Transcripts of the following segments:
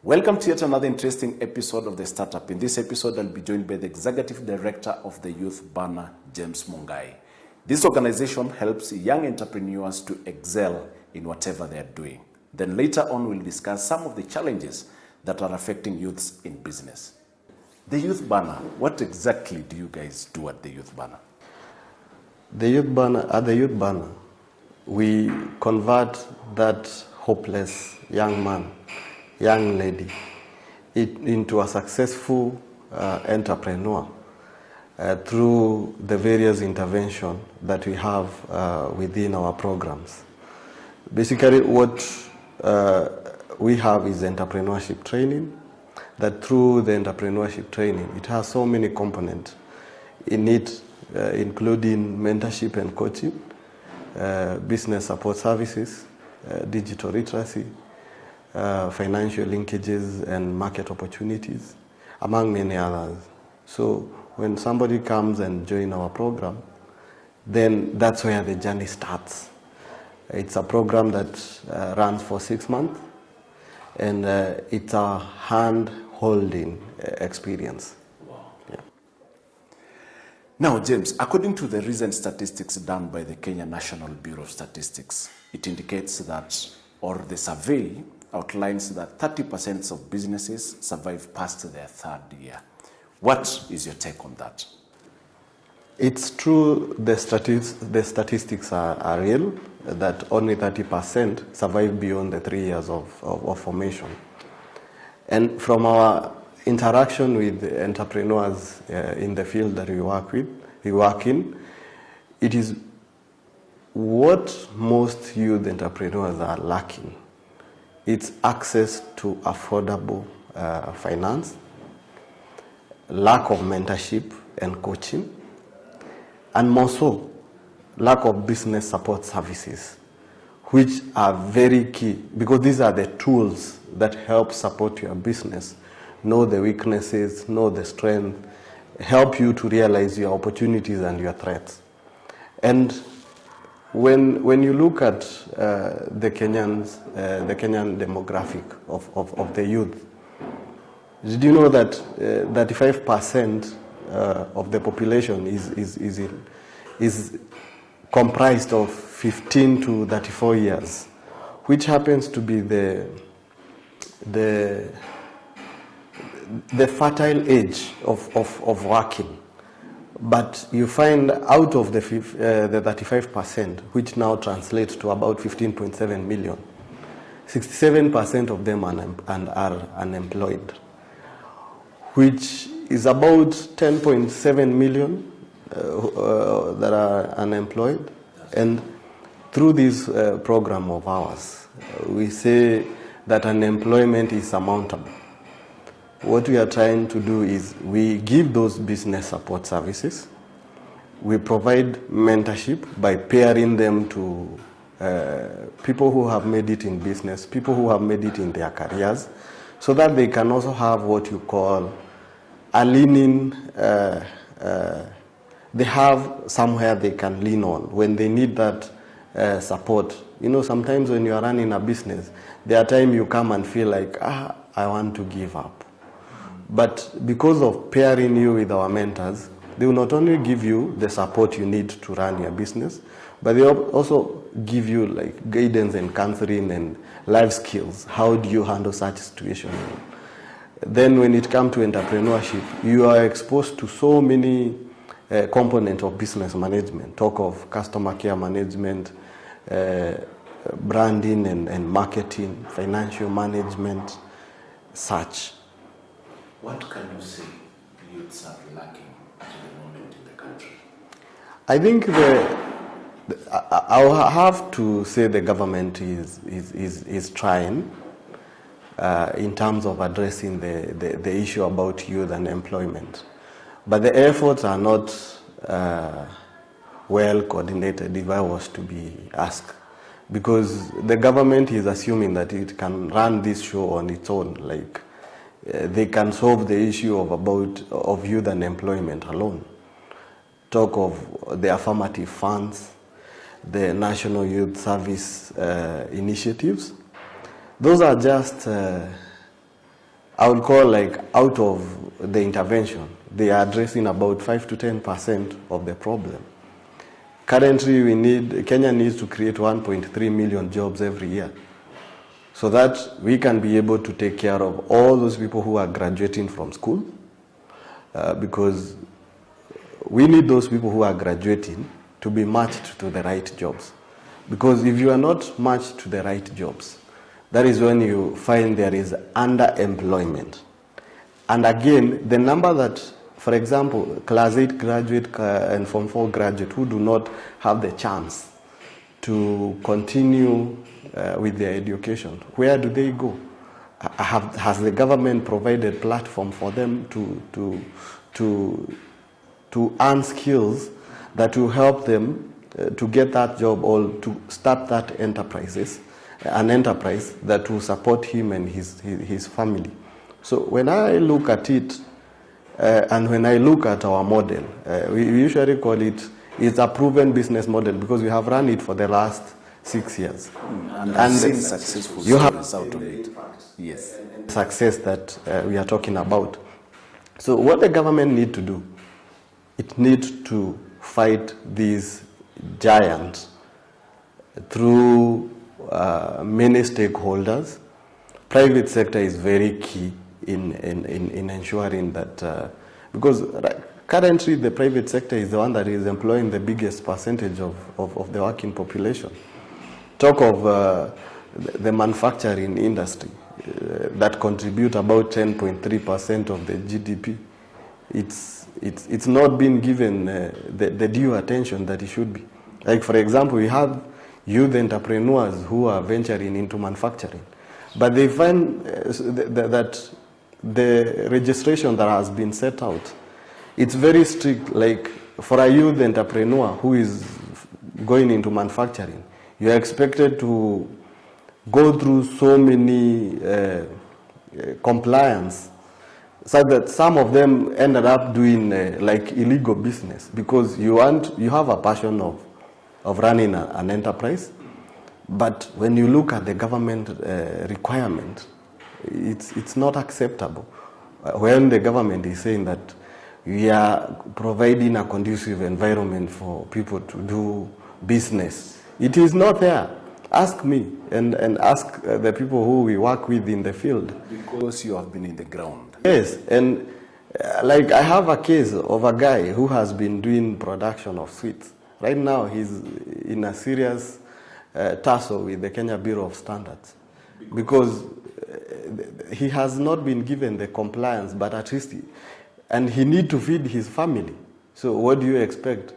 Welcome to yet another interesting episode of The Startup. In this episode, I'll be joined by the Executive Director of the Youth Banner, James Mungai. This organization helps young entrepreneurs to excel in whatever they are doing. Then later on, we'll discuss some of the challenges that are affecting youths in business. The Youth Banner, what exactly do you guys do at the Youth Banner? At the Youth Banner, we convert that hopeless young man, young lady, into a successful entrepreneur through the various interventions that we have within our programs. Basically, what we have is entrepreneurship training, that through the entrepreneurship training, it has so many components in it, including mentorship and coaching, business support services, digital literacy, financial linkages and market opportunities, among many others. So when somebody comes and joins our program, then that's where the journey starts. It's a program that runs for 6 months, and it's a hand-holding experience. Wow. Yeah. Now, James, according to the recent statistics done by the Kenya National Bureau of Statistics, it indicates that, or the survey outlines that 30% of businesses survive past their third year. What is your take on that? It's true, the statistics are real, that only 30% survive beyond the 3 years of formation. And from our interaction with entrepreneurs in the field that we work in, it is what most youth entrepreneurs are lacking. It's access to affordable finance, lack of mentorship and coaching, and more so, lack of business support services, which are very key, because these are the tools that help support your business, know the weaknesses, know the strength, help you to realize your opportunities and your threats. And when you look at the Kenyan demographic of the youth, did you know that 35% of the population is comprised of 15 to 34 years, which happens to be the fertile age of working. But you find out of the 35%, which now translates to about 15.7 million, 67% of them are unemployed, which is about 10.7 million that are unemployed. And through this program of ours, we say that unemployment is surmountable. What we are trying to do is we give those business support services. We provide mentorship by pairing them to people who have made it in business, people who have made it in their careers, so that they can also have what you call a leaning, they have somewhere they can lean on when they need that support. You know, sometimes when you are running a business, there are times you come and feel like, I want to give up. But because of pairing you with our mentors, they will not only give you the support you need to run your business, but they also give you like guidance and counseling and life skills. How do you handle such situations? Then when it comes to entrepreneurship, you are exposed to so many components of business management. Talk of customer care management, branding and marketing, financial management, such. What can you say youths are lacking at the moment in the country? I think I'll have to say the government is trying in terms of addressing the issue about youth and employment. But the efforts are not well coordinated, if I was to be asked, because the government is assuming that it can run this show on its own, like they can solve the issue of youth and employment alone. Talk of the affirmative funds, the National Youth Service initiatives. Those are just I would call like out of the intervention, they are addressing about 5 to 10% of the problem. Currently, Kenya needs to create 1.3 million jobs every year so that we can be able to take care of all those people who are graduating from school, because we need those people who are graduating to be matched to the right jobs. Because if you are not matched to the right jobs, that is when you find there is underemployment. And again, the number that, for example, Class 8 graduate and Form 4 graduate who do not have the chance to continue with their education, where do they go? Has the government provided platform for them to earn skills that will help them to get that job or to start that an enterprise that will support him and his family? So when I look at it, and when I look at our model, we usually call it's a proven business model because we have run it for the last 6 years. And seen successful stories out of it. Yes. Success that we are talking about. So what the government need to do, it needs to fight these giants through many stakeholders. Private sector is very key in ensuring that, because currently the private sector is the one that is employing the biggest percentage of the working population. Talk of the manufacturing industry that contribute about 10.3% of the GDP. It's not been given the due attention that it should be. Like, for example, we have youth entrepreneurs who are venturing into manufacturing, but they find that the registration that has been set out, it's very strict. Like, for a youth entrepreneur who is going into manufacturing, you are expected to go through so many compliance, so that some of them ended up doing like illegal business because you have a passion of running an enterprise, but when you look at the government requirement, it's not acceptable. When the government is saying that we are providing a conducive environment for people to do business, it is not there. Ask me and ask the people who we work with in the field. Because you have been in the ground. Yes, and like I have a case of a guy who has been doing production of sweets. Right now he's in a serious tussle with the Kenya Bureau of Standards because he has not been given the compliance, but at least, and he need to feed his family. So what do you expect?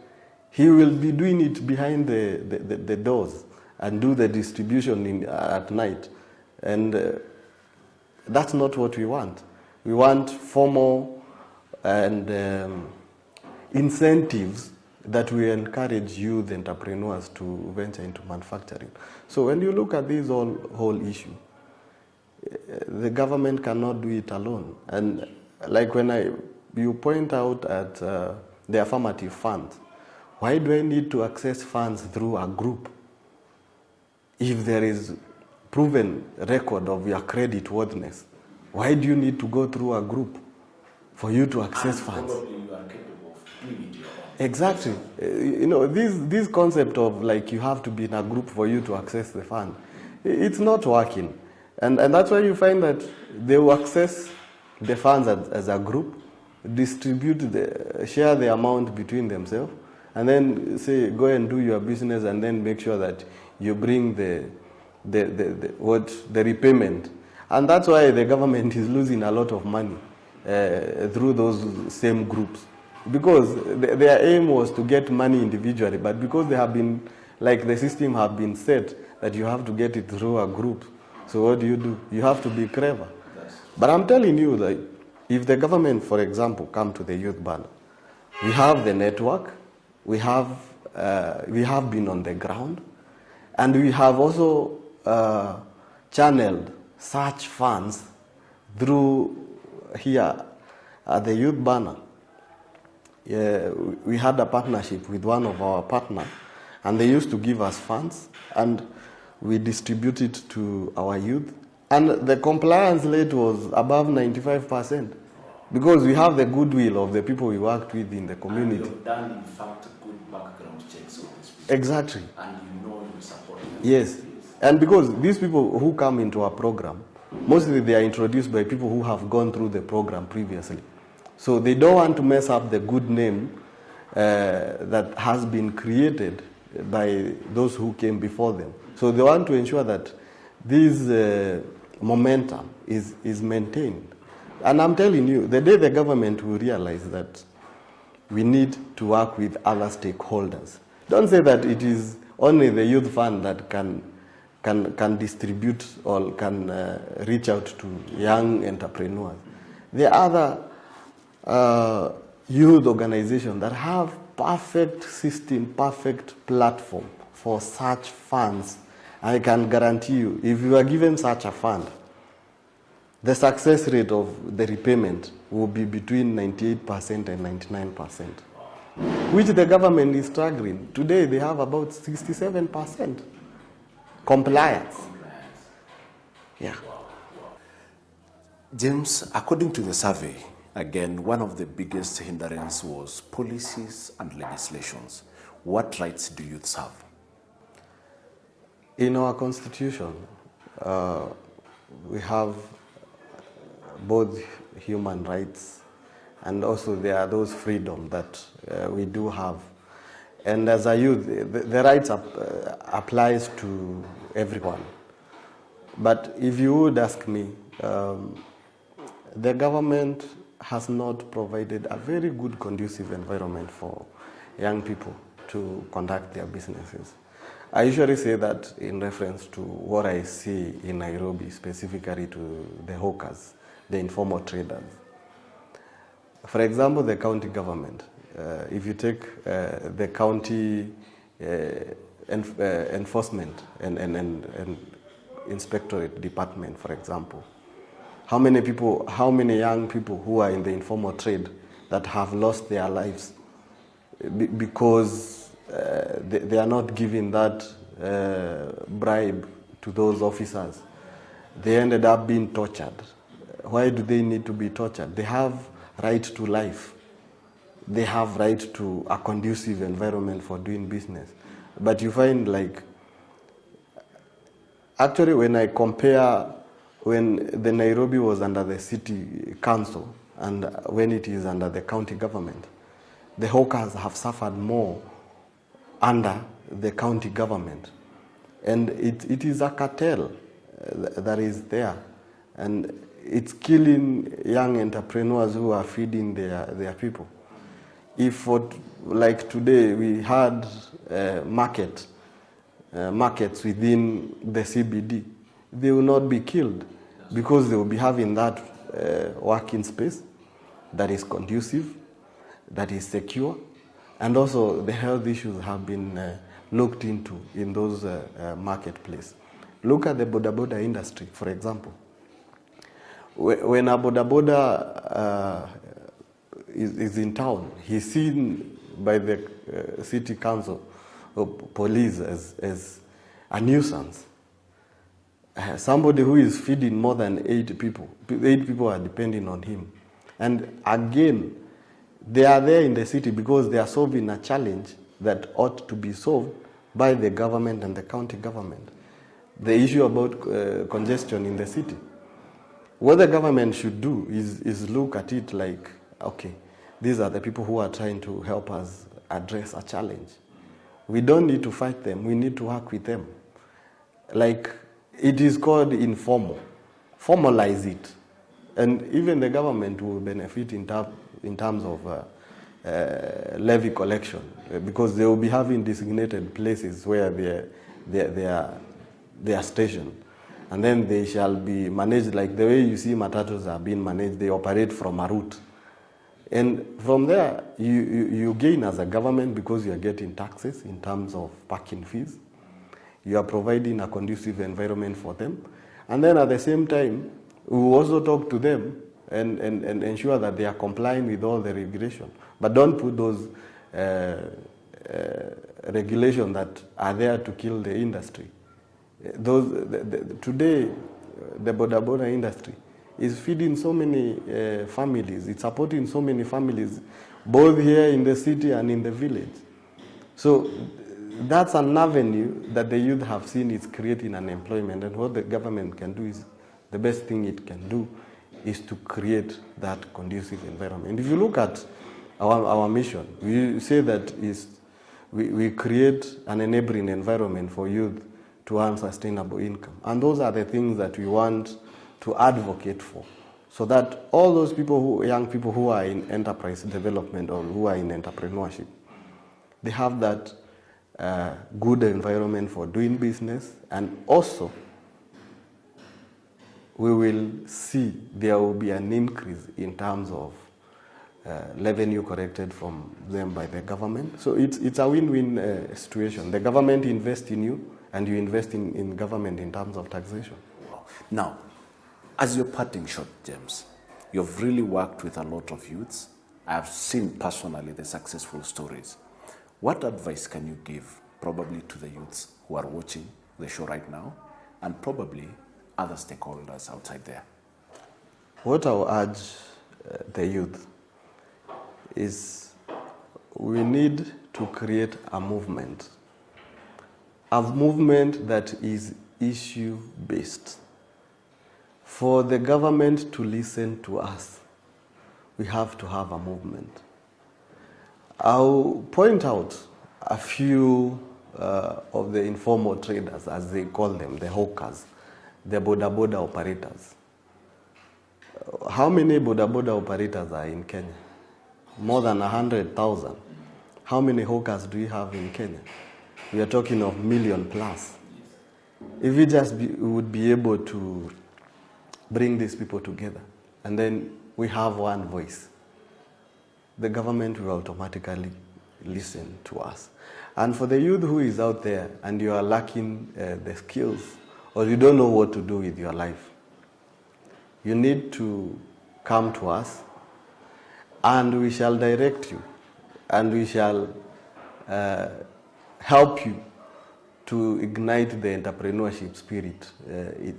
He will be doing it behind the doors and do the distribution at night. And that's not what we want. We want formal and incentives that will encourage youth entrepreneurs to venture into manufacturing. So when you look at this whole issue, the government cannot do it alone. And like when you point out at the affirmative funds, why do I need to access funds through a group if there is proven record of your credit worthiness? Why do you need to go through a group for you to access funds? Probably you are capable of doing it your own. Exactly. You know, this concept of like you have to be in a group for you to access the fund, it's not working. And that's why you find that they will access the funds as a group, share the amount between themselves, and then say, go and do your business, and then make sure that you bring the repayment. And that's why the government is losing a lot of money through those same groups. Because their aim was to get money individually, but because they have been, like the system have been set that you have to get it through a group. So what do? You have to be clever. But I'm telling you that if the government, for example, come to the youth banner, we have the network, we have been on the ground, and we have also channeled such funds through here at the youth banner. We had a partnership with one of our partners, and they used to give us funds, and we distributed to our youth, And the compliance rate was above 95% because we have the goodwill of the people we worked with in the community. And you've done, in fact, good background checks on these people. Exactly. And you know you support them. Yes. And because these people who come into our program, mostly they are introduced by people who have gone through the program previously. So they don't want to mess up the good name that has been created by those who came before them. So they want to ensure that this momentum is maintained. And I'm telling you, the day the government will realize that we need to work with other stakeholders. Don't say that it is only the youth fund that can distribute or can reach out to young entrepreneurs. There are other youth organizations that have perfect system, perfect platform for such funds. I can guarantee you, if you are given such a fund, the success rate of the repayment will be between 98% and 99%, which the government is struggling. Today they have about 67% compliance. Yeah. James, according to the survey, again, one of the biggest hindrances was policies and legislations. What rights do youths have? In our constitution, we have both human rights and also there are those freedoms that we do have. And as a youth, the rights applies to everyone. But if you would ask me, the government has not provided a very good conducive environment for young people to conduct their businesses. I usually say that in reference to what I see in Nairobi, specifically to the hawkers, the informal traders. For example, the county government. If you take the county enforcement and inspectorate department, for example, how many young people who are in the informal trade that have lost their lives because they are not giving that bribe to those officers. They ended up being tortured. Why do they need to be tortured? They have right to life. They have right to a conducive environment for doing business. But you find actually when I compare when the Nairobi was under the city council and when it is under the county government, the hawkers have suffered more under the county government. And it is a cartel that is there. And it's killing young entrepreneurs who are feeding their people. If like today we had markets within the CBD, they will not be killed because they will be having that working space that is conducive, that is secure, and also the health issues have been looked into in those marketplaces. Look at the boda boda industry, for example. When a boda boda is in town, he's seen by the city council or police as a nuisance. Somebody who is feeding more than 8 people. 8 people are depending on him. And again, they are there in the city because they are solving a challenge that ought to be solved by the government and the county government. The issue about congestion in the city. What the government should do is look at it like, okay, these are the people who are trying to help us address a challenge. We don't need to fight them, we need to work with them. Like, it is called informal. Formalize it. And even the government will benefit in terms of levy collection, because they will be having designated places where they are stationed. And then they shall be managed like the way you see matatus are being managed. They operate from a route. And from there, you gain as a government because you are getting taxes in terms of parking fees. You are providing a conducive environment for them. And then at the same time, we will also talk to them and ensure that they are complying with all the regulation. But don't put those regulations that are there to kill the industry. Today, the boda boda industry is feeding so many families. It's supporting so many families, both here in the city and in the village. So that's an avenue that the youth have seen is creating unemployment, and what the government can do is, the best thing it can do is to create that conducive environment. If you look at our mission, we say that we create an enabling environment for youth to earn sustainable income. And those are the things that we want to advocate for, so that all those people, young people who are in enterprise development or who are in entrepreneurship, they have that good environment for doing business, and also we will see there will be an increase in terms of revenue collected from them by the government. So it's a win-win situation. The government invests in you, and you invest in government in terms of taxation. Now, as you're parting shot, James, you've really worked with a lot of youths. I've seen personally the successful stories. What advice can you give probably to the youths who are watching the show right now, and probably other stakeholders outside there? What I will urge the youth is, we need to create a movement that is issue-based. For the government to listen to us, we have to have a movement. I'll point out a few of the informal traders, as they call them, the hawkers, the boda boda operators. How many boda boda operators are in Kenya? More than 100,000. How many hawkers do we have in Kenya? We are talking of million plus. If we would be able to bring these people together, and then we have one voice, the government will automatically listen to us. And for the youth who is out there and you are lacking the skills, or you don't know what to do with your life, you need to come to us, and we shall direct you, and we shall help you to ignite the entrepreneurship spirit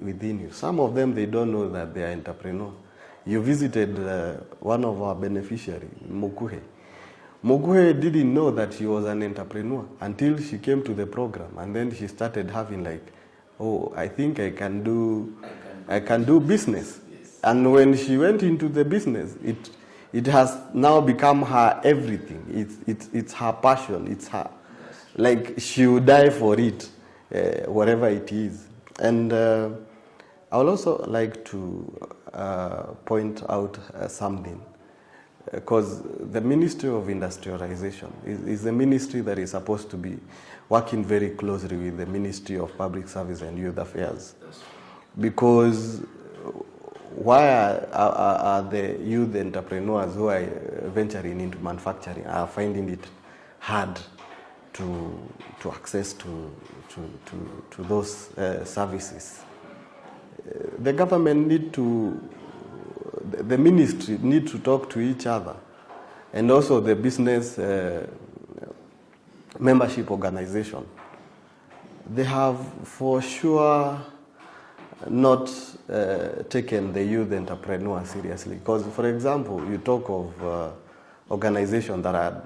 within you. Some of them, they don't know that they are entrepreneurs. You visited one of our beneficiaries, Mukuhe. Mukuhe didn't know that she was an entrepreneur until she came to the program, and then she started having like, oh, I think I can do business. Yes. And when she went into the business, it has now become her everything. It's her passion. It's her, like, she will die for it, whatever it is. And I would also like to point out something, because the Ministry of Industrialization is the ministry that is supposed to be working very closely with the Ministry of Public Service and Youth Affairs. Because why are the youth entrepreneurs who are venturing into manufacturing are finding it hard to access to those services? The government the ministry need to talk to each other, and also the business membership organization. They have for sure not taken the youth entrepreneur seriously. Because, for example, you talk of organizations that are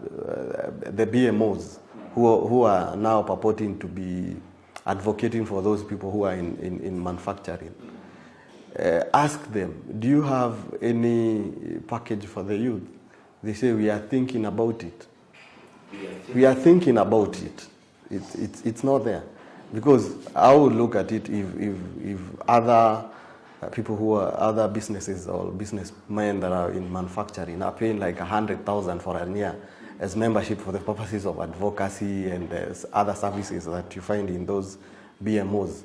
the BMOs who are now purporting to be advocating for those people who are in manufacturing. Ask them, do you have any package for the youth? They say, we are thinking about it. We are thinking about it. It's not there. Because I would look at it if other people who are other businesses or businessmen that are in manufacturing are paying like 100,000 for a year as membership for the purposes of advocacy and other services that you find in those BMOs.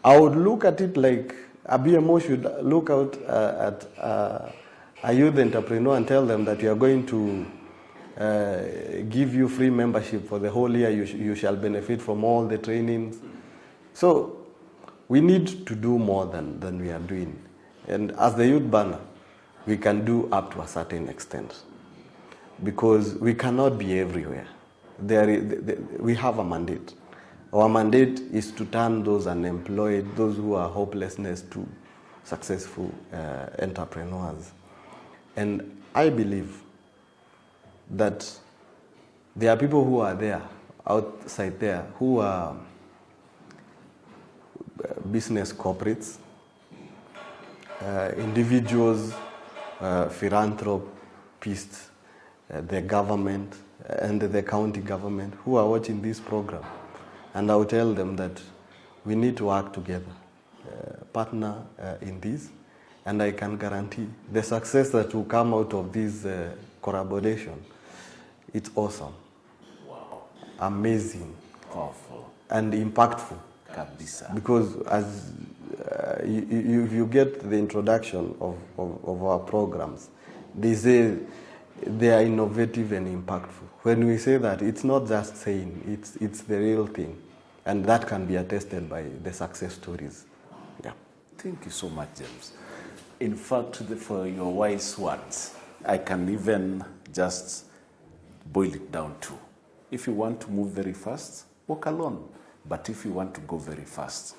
I would look at it like a BMO should look out at a youth entrepreneur and tell them that you are going to give you free membership for the whole year. You shall benefit from all the trainings. So we need to do more than we are doing. And as the youth banner, we can do up to a certain extent, because we cannot be everywhere. We have a mandate. Our mandate is to turn those unemployed, those who are hopelessness, successful entrepreneurs. And I believe that there are people who are there, outside there, who are business corporates, individuals, philanthropists, the government, and the county government who are watching this program. And I will tell them that we need to work together, partner in this, and I can guarantee the success that will come out of this collaboration. It's awesome. Wow. Amazing. Powerful. And impactful. Kabisa. Because as you get the introduction of our programs, they say they are innovative and impactful. When we say that, it's not just saying, it's the real thing. And that can be attested by the success stories. Yeah. Thank you so much, James. In fact, for your wise words, I can even just boil it down to, if you want to move very fast, walk alone. But if you want to go very fast,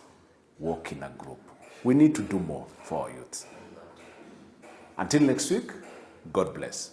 walk in a group. We need to do more for our youth. Until next week, God bless.